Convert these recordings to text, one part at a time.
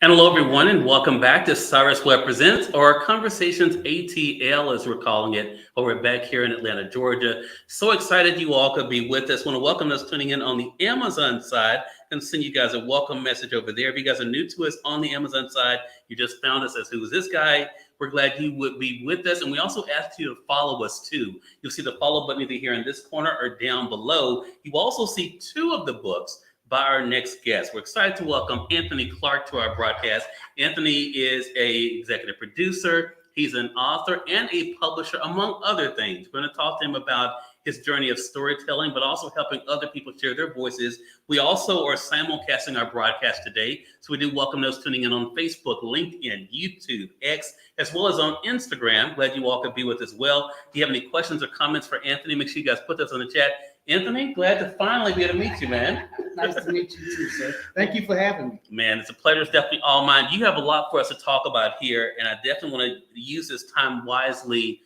And hello, everyone, and welcome back to Cyrus Web Presents, or Conversations ATL, as we're calling it, over back here in Atlanta, Georgia. So excited you all could be with us. Want to welcome those tuning in on the Amazon side and send you guys a welcome message over there. If you guys are new to us on the Amazon side, you just found us as Who's This Guy? We're glad you would be with us. And we also ask you to follow us too. You'll see the follow button either here in this corner or down below. You will also see two of the books by our next guest. We're excited to welcome Anthony Clark to our broadcast. Anthony is an executive producer. He's an author and a publisher, among other things. We're going to talk to him about his journey of storytelling, but also helping other people share their voices. We also are simulcasting our broadcast today. So we do welcome those tuning in on Facebook, LinkedIn, YouTube, X, as well as on Instagram. Glad you all could be with us as well. If you have any questions or comments for Anthony, make sure you guys put those in the chat. Anthony, glad to finally be able to meet you, man. Nice to meet you too, sir. Thank you for having me. Man, it's a pleasure. It's definitely all mine. You have a lot for us to talk about here, and I definitely want to use this time wisely,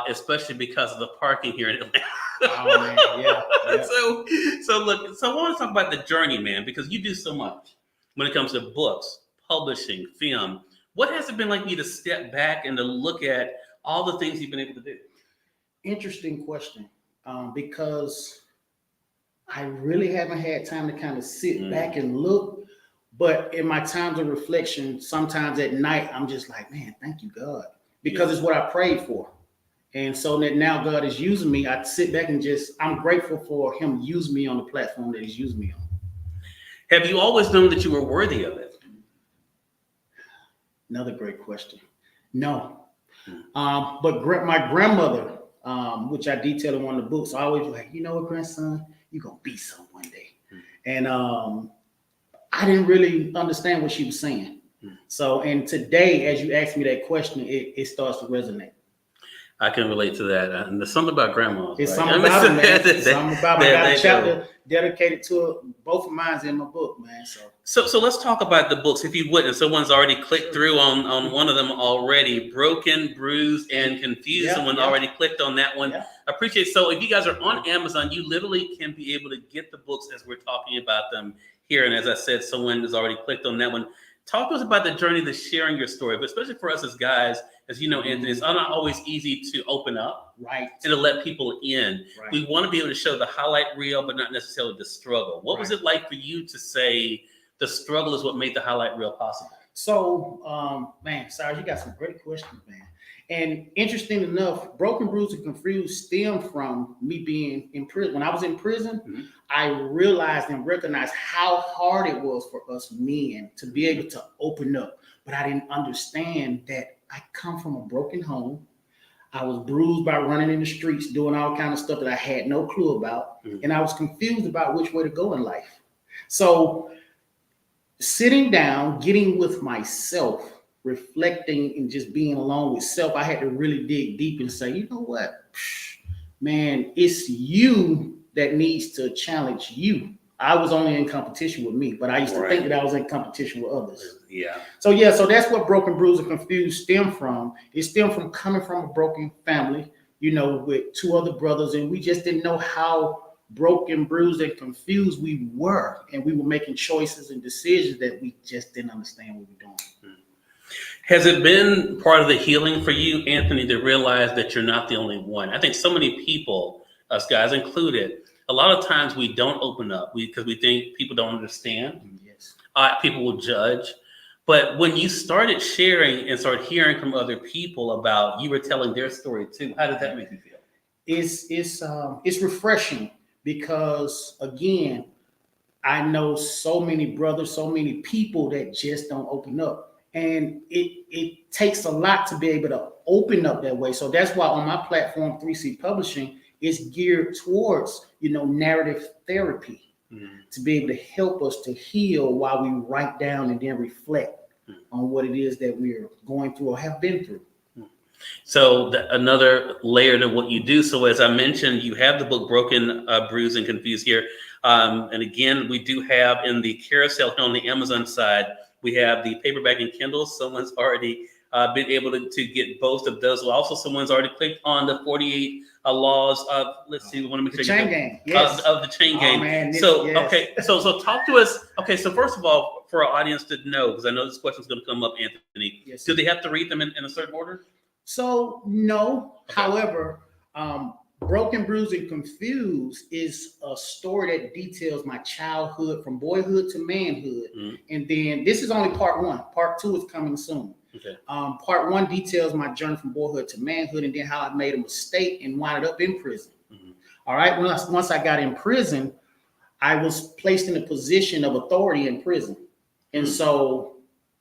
especially because of the parking here in Atlanta. Oh, man, yeah. So I want to talk about the journey, man, because you do so much when it comes to books, publishing, film. What has it been like for you to step back and to look at all the things you've been able to do? Interesting question, because I really haven't had time to kind of sit back and look. But in my times of reflection, sometimes at night, I'm just like, man, thank you, God, because it's what I prayed for. And so that now God is using me, I sit back and I'm grateful for him using me on the platform that he's used me on. Have you always known that you were worthy of it? Another great question. No. But my grandmother, which I detailed in one of the books, I always was like, you know what, grandson, you're going to be some one day. And I didn't really understand what she was saying. So, and today, as you asked me that question, it starts to resonate. I can relate to that. And there's something about grandmas. It's right? something about it, man. It's something about it. I got a chapter dedicated to it. Both of mine's in my book, man. So let's talk about the books, if you would. And someone's already clicked through on one of them already. Broken, Bruised, and Confused. Someone already clicked on that one. Appreciate it. So if you guys are on Amazon, you literally can be able to get the books as we're talking about them here. And as I said, someone has already clicked on that one. Talk to us about the journey to sharing your story, but especially for us as guys, as you know, Anthony, it's not always easy to open up, right, and to let people in. Right. We want to be able to show the highlight reel, but not necessarily the struggle. What was it like for you to say the struggle is what made the highlight reel possible? So, man, Cyrus, you got some great questions, man. And interesting enough, Broken, Bruised, and Confused stemmed from me being in prison. When I was in prison, I realized and recognized how hard it was for us men to be able to open up. But I didn't understand that I come from a broken home. I was bruised by running in the streets, doing all kinds of stuff that I had no clue about. And I was confused about which way to go in life. So sitting down, getting with myself, reflecting and just being alone with self, I had to really dig deep and say, you know what, man, it's you that needs to challenge you. I was only in competition with me, but I used to think that I was in competition with others. So that's what Broken, Bruised, and Confused stemmed from. It stemmed from coming from a broken family, you know, with two other brothers, and we just didn't know how broken, bruised, and confused we were. And we were making choices and decisions that we just didn't understand what we were doing. Has it been part of the healing for you, Anthony, to realize that you're not the only one? I think so many people, us guys included, a lot of times we don't open up because we think people don't understand. People will judge. But when you started sharing and started hearing from other people about, you were telling their story too, how did that make you feel? It's refreshing because, again, I know so many brothers, so many people that just don't open up. And it takes a lot to be able to open up that way. So that's why on my platform, 3C Publishing, is geared towards, narrative therapy to be able to help us to heal while we write down and then reflect on what it is that we're going through or have been through. So another layer to what you do. So as I mentioned, you have the book Broken, Bruised, and Confused here. And again, we do have in the carousel on the Amazon side, we have the paperback and Kindle. Someone's already been able to get both of those. Also, someone's already clicked on the 48 laws of, let's see, we want to make The sure chain gang. Yes. of the chain Oh, gang. man, So, yes. okay, so talk to us. Okay, so first of all, for our audience to know, because I know this question is going to come up, Anthony, Yes, do sir. they have to read them in a certain order? So no. Okay. However, Broken, Bruised, and Confused is a story that details my childhood from boyhood to manhood. Mhm. And then this is only part one. Part two is coming soon. Okay. Part one details my journey from boyhood to manhood and then how I made a mistake and wound up in prison. Mhm. All right. Once I got in prison, I was placed in a position of authority in prison. And so,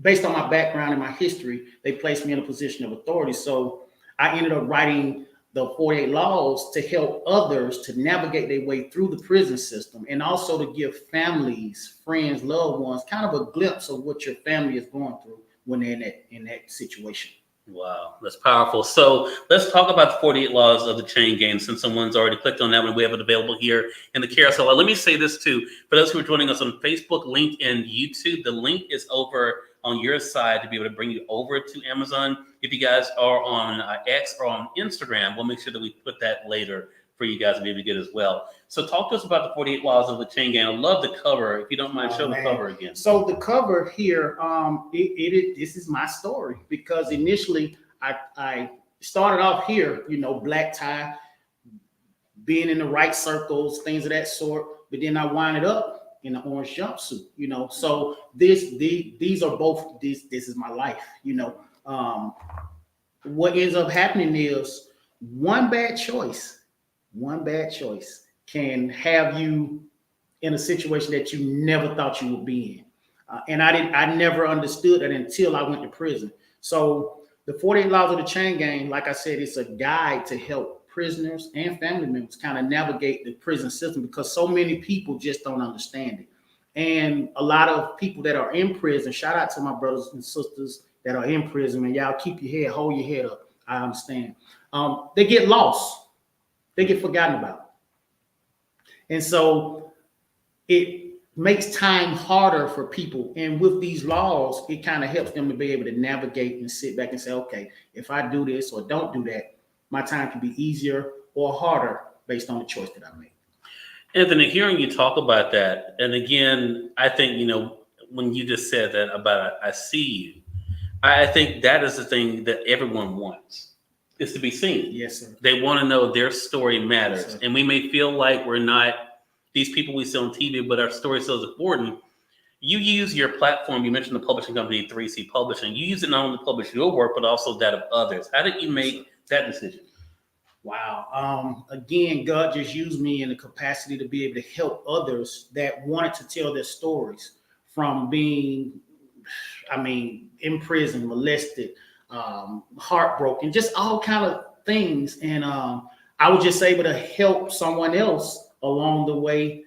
based on my background and my history, they placed me in a position of authority. So, I ended up writing the 48 Laws to help others to navigate their way through the prison system and also to give families, friends, loved ones kind of a glimpse of what your family is going through when they're in that situation. Wow, that's powerful. So let's talk about the 48 Laws of the Chain Gang. Since someone's already clicked on that one, we have it available here in the carousel. Let me say this too. For those who are joining us on Facebook, LinkedIn, YouTube, the link is over on your side to be able to bring you over to Amazon. If you guys are on X or on Instagram, we'll make sure that we put that later for you guys to be able to get as well. So talk to us about the 48 Laws of the Chain Gang. I love the cover. If you don't mind, show the cover again. So the cover here, this is my story because initially I started off here, black tie, being in the right circles, things of that sort. But then I wound up in an orange jumpsuit, So these are both this is my life, What ends up happening is one bad choice can have you in a situation that you never thought you would be in. And I never understood that until I went to prison. So the 48 Laws of the Chain Gang, like I said, it's a guide to help prisoners and family members kind of navigate the prison system because so many people just don't understand it. And a lot of people that are in prison, shout out to my brothers and sisters that are in prison, and y'all keep your head, hold your head up. I understand. They get lost. They get forgotten about. And so it makes time harder for people. And with these laws, it kind of helps them to be able to navigate and sit back and say, okay, if I do this or don't do that, my time can be easier or harder based on the choice that I make. Anthony, hearing you talk about that, and again, I think, when you just said that about I see you, I think that is the thing that everyone wants, is to be seen. Yes, sir. They want to know their story matters. Yes, and we may feel like we're not these people we see on TV, but our story still is important. You use your platform, you mentioned the publishing company, 3C Publishing. You use it not only to publish your work, but also that of others. How did you make that decision? Wow. Again, God just used me in the capacity to be able to help others that wanted to tell their stories from being, in prison, molested, heartbroken, just all kind of things. And I was just able to help someone else along the way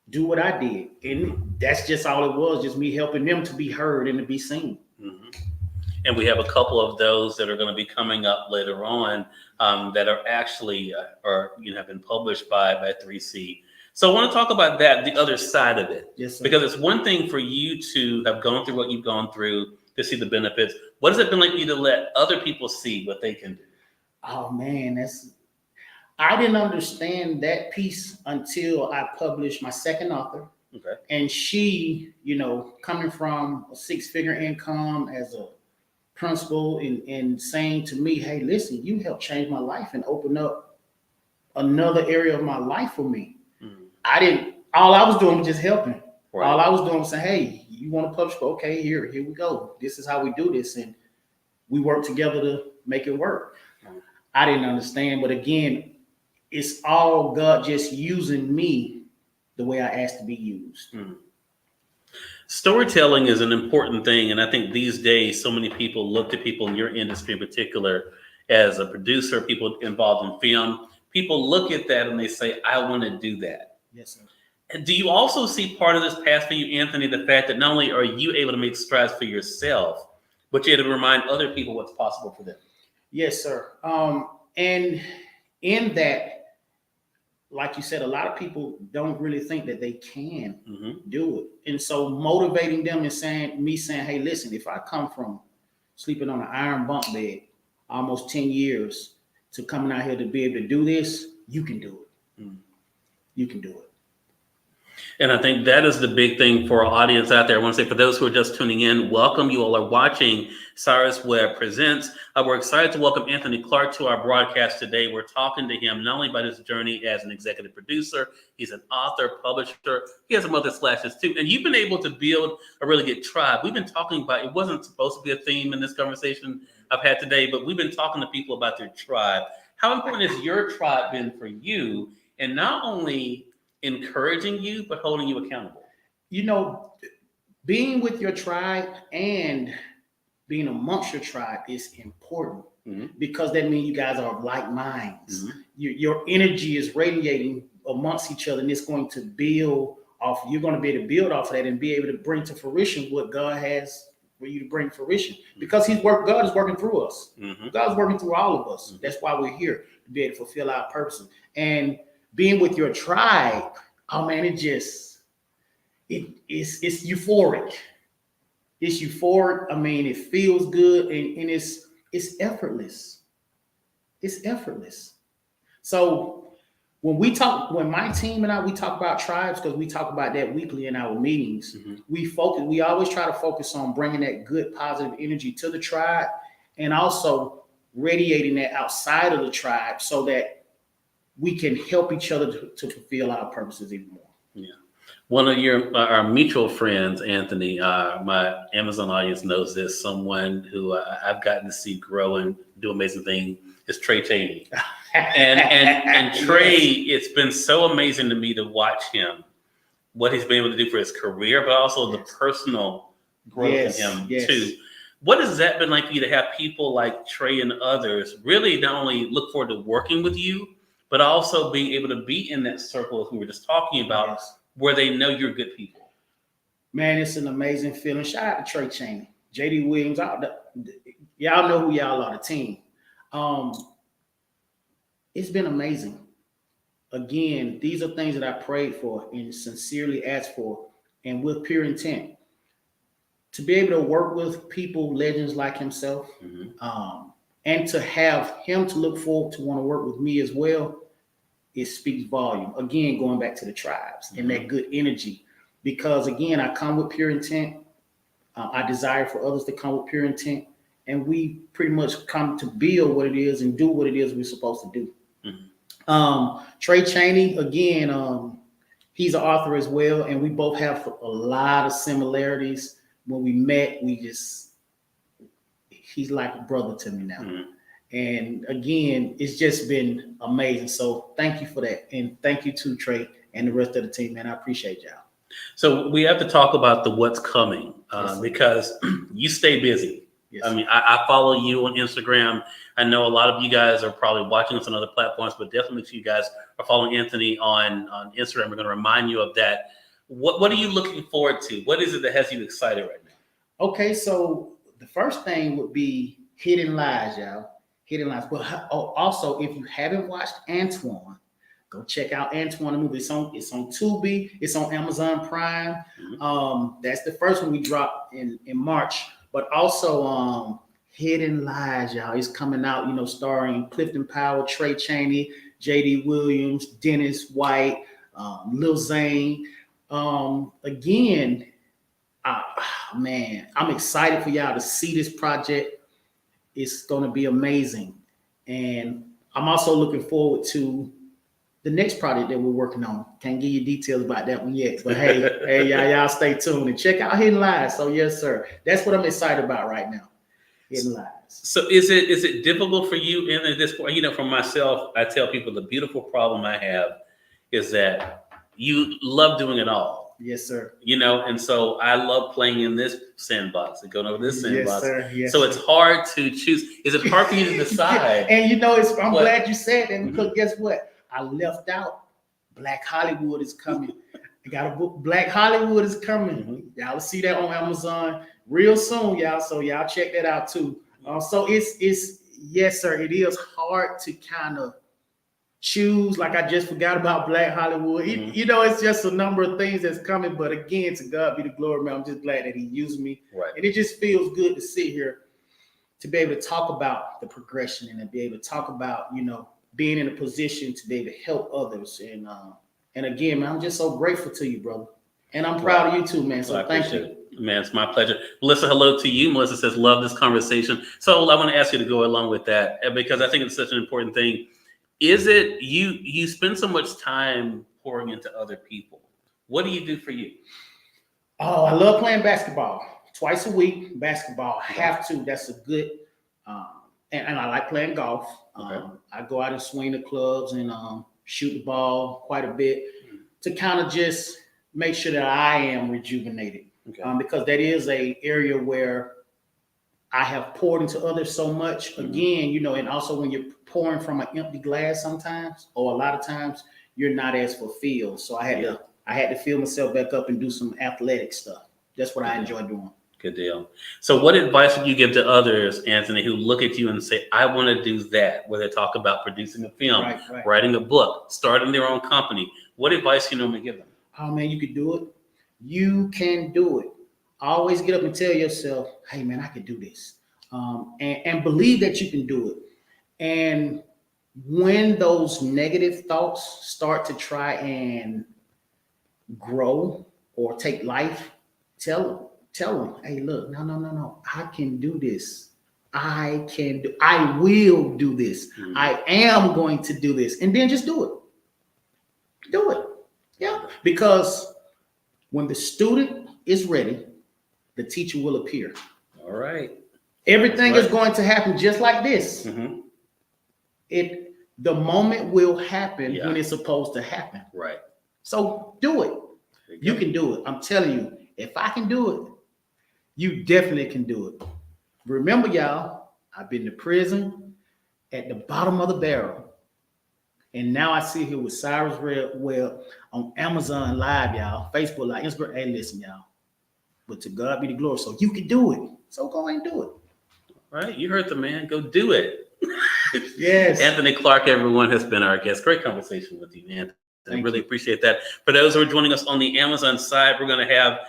do what I did. And that's just all it was, just me helping them to be heard and to be seen. Mm-hmm. And we have a couple of those that are going to be coming up later on that are actually have been published by 3C. So I want to talk about that, the other side of it. Yes, sir. Because it's one thing for you to have gone through what you've gone through to see the benefits. What has it been like for you to let other people see what they can do? Oh man, I didn't understand that piece until I published my second author. Okay. And she, coming from a 6-figure income as a principal and saying to me, hey, listen, you helped change my life and open up another area of my life for me. Mm-hmm. All I was doing was just helping. Right. All I was doing was saying, hey, you want to publish? Okay, here we go. This is how we do this. And we work together to make it work. Mm-hmm. I didn't understand. But again, it's all God just using me the way I asked to be used. Mm-hmm. Storytelling is an important thing. And I think these days, so many people look to people in your industry in particular as a producer, people involved in film. People look at that and they say, I want to do that. Yes, sir. And do you also see part of this path for you, Anthony, the fact that not only are you able to make strides for yourself, but you're able to remind other people what's possible for them? Yes, sir. And in that, like you said, a lot of people don't really think that they can do it. And so motivating them and saying, hey, listen, if I come from sleeping on an iron bunk bed almost 10 years to coming out here to be able to do this, you can do it. Mm. You can do it. And I think that is the big thing for our audience out there. I want to say for those who are just tuning in, welcome. You all are watching Cyrus Webb Presents. We're excited to welcome Anthony Clark to our broadcast today. We're talking to him not only about his journey as an executive producer, he's an author, publisher. He has some other slashes too. And you've been able to build a really good tribe. We've been talking about, it wasn't supposed to be a theme in this conversation I've had today, but we've been talking to people about their tribe. How important has your tribe been for you? And not only encouraging you, but holding you accountable? You know, being with your tribe and being amongst your tribe is important because that means you guys are of like minds. Your energy is radiating amongst each other, and it's going to build off. You're going to be able to build off of that and be able to bring to fruition what God has for you to bring fruition, because God is working through us. God's working through all of us. That's why we're here, to be able to fulfill our purpose. And being with your tribe, oh man, it's euphoric. It's euphoric. I mean, it feels good, and it's effortless. It's effortless. So when my team and we talk about tribes, because we talk about that weekly in our meetings, we always try to focus on bringing that good, positive energy to the tribe, and also radiating that outside of the tribe so that we can help each other to fulfill our purposes even more. Yeah. One of our mutual friends, Anthony, my Amazon audience knows this, someone who I've gotten to see grow and do amazing things, is Trey Chaney. and Trey, it's been so amazing to me to watch him, what he's been able to do for his career, but also the personal growth in him too. What has that been like for you to have people like Trey and others really not only look forward to working with you, but also being able to be in that circle as we were just talking about, where they know you're good people? Man, it's an amazing feeling. Shout out to Trey Chaney, JD Williams. Y'all know who y'all are, the team. It's been amazing. Again, these are things that I prayed for and sincerely asked for, and with pure intent. To be able to work with people, legends like himself, and to have him to look forward to want to work with me as well, it speaks volume. Again, going back to the tribes and that good energy, because again, I come with pure intent. I desire for others to come with pure intent, and we pretty much come to build what it is and do what it is we're supposed to do. Trey Chaney, again, he's an author as well, and we both have a lot of similarities. When we met, he's like a brother to me now. And again, it's just been amazing. So thank you for that. And thank you to Trey and the rest of the team, man. I appreciate y'all. So we have to talk about what's coming because you stay busy. Yes. I mean, I follow you on Instagram. I know a lot of you guys are probably watching us on other platforms, but definitely make sure you guys are following Anthony on Instagram. We're going to remind you of that. What are you looking forward to? What is it that has you excited right now? Okay, so the first thing would be Hidden Lies, y'all. Hidden Lies. But also, if you haven't watched Antoine, go check out Antoine, the movie. It's on Tubi. It's on Amazon Prime. That's the first one we dropped in March. But also Hidden Lies, y'all. It's coming out, starring Clifton Powell, Trey Chaney, JD Williams, Dennis White, Lil Zane. Again, man, I'm excited for y'all to see this project. It's going to be amazing. And I'm also looking forward to the next project that we're working on. Can't give you details about that one yet. But hey, y'all stay tuned and check out Hidden Lies. So yes, sir. That's what I'm excited about right now. Hidden Lies. So is it difficult for you in this point? For myself, I tell people the beautiful problem I have is that you love doing it all. Yes, sir. And so I love playing in this sandbox and going over this sandbox. Yes, sir. Yes, so it's hard to choose. Is it hard for you to decide? And I'm glad you said that, because guess what? I left out Black Hollywood is coming. I got a book, Black Hollywood is coming. Y'all will see that on Amazon real soon, y'all. So y'all check that out too. So it's yes, sir. It is hard to kind of choose. Like, I just forgot about Black Hollywood. It's just a number of things that's coming. But again, to God be the glory, man. I'm just glad that He used me. Right. And it just feels good to sit here to be able to talk about the progression and to be able to talk about, being in a position to be able to help others. And again, man, I'm just so grateful to you, brother. And I'm proud of you too, man. So Well, I thank appreciate you. it. Man, it's my pleasure. Melissa, hello to you. Melissa says, love this conversation. So I want to ask you to go along with that because I think it's such an important thing. Is it you spend so much time pouring into other people? What do you do for you? Oh, I love playing basketball. Twice a week, basketball. I have to. That's a good. And I like playing golf. Okay. I go out and swing the clubs and shoot the ball quite a bit to kind of just make sure that I am rejuvenated. Okay. Because that is a area where I have poured into others so much. Again, and also when you're pouring from an empty glass sometimes, or a lot of times, you're not as fulfilled. So I had to fill myself back up and do some athletic stuff. That's what I enjoy doing. Good deal. So what advice would you give to others, Anthony, who look at you and say, I want to do that, where they talk about producing a film, Right. writing a book, starting their own company? What advice do you normally give them? Oh, man, you can do it. You can do it. Always get up and tell yourself, hey, man, I can do this. And believe that you can do it. And when those negative thoughts start to try and grow or take life, tell them, hey, look, no, I can do this. I will do this. Mhm. I am going to do this. And then just do it. Do it. Yeah. Because when the student is ready, the teacher will appear. All right. Everything is going to happen just like this. Mm-hmm. The moment will happen Yeah. when it's supposed to happen. Right. So do it. You can do it. I'm telling you, if I can do it, you definitely can do it. Remember, y'all, I've been to prison at the bottom of the barrel. And now I sit here with Cyrus Webb on Amazon Live, y'all, Facebook Live, Instagram. Hey, listen, y'all. But to God be the glory. So you can do it. So go ahead and do it. Right. You heard the man. Go do it. Yes. Anthony Clark, everyone, has been our guest. Great conversation with you, Anthony. I really appreciate that. For those who are joining us on the Amazon side, we're going to have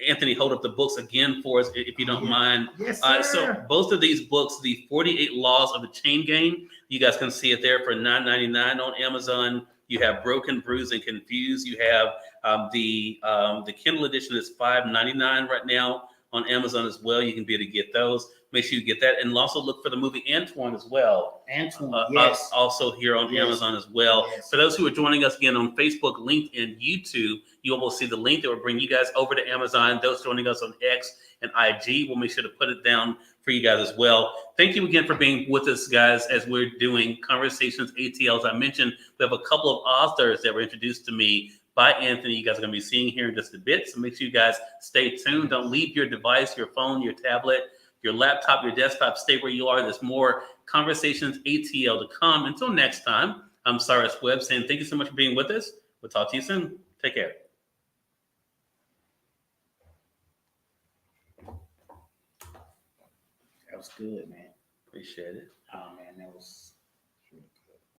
Anthony hold up the books again for us, if you don't mind. Yes, sir. So both of these books, the 48 Laws of the Chain Gang, you guys can see it there for $9.99 on Amazon. You have Broken, Bruised, and Confused. You have the Kindle edition is $5.99 right now on Amazon as well. You can be able to get those. Make sure you get that, and also look for the movie Antoine as well. Antoine, yes. Also here on Amazon as well. Yes. For those who are joining us again on Facebook, LinkedIn, YouTube, you will see the link that will bring you guys over to Amazon. Those joining us on X and IG, we'll make sure to put it down for you guys as well. Thank you again for being with us, guys, as we're doing Conversations ATL. As I mentioned, we have a couple of authors that were introduced to me by Anthony. You guys are going to be seeing here in just a bit. So make sure you guys stay tuned. Don't leave your device, your phone, your tablet, your laptop, your desktop. Stay where you are. There's more Conversations ATL to come. Until next time, I'm Cyrus Webb saying thank you so much for being with us. We'll talk to you soon. Take care. That was good, man. Appreciate it. Oh, man, that was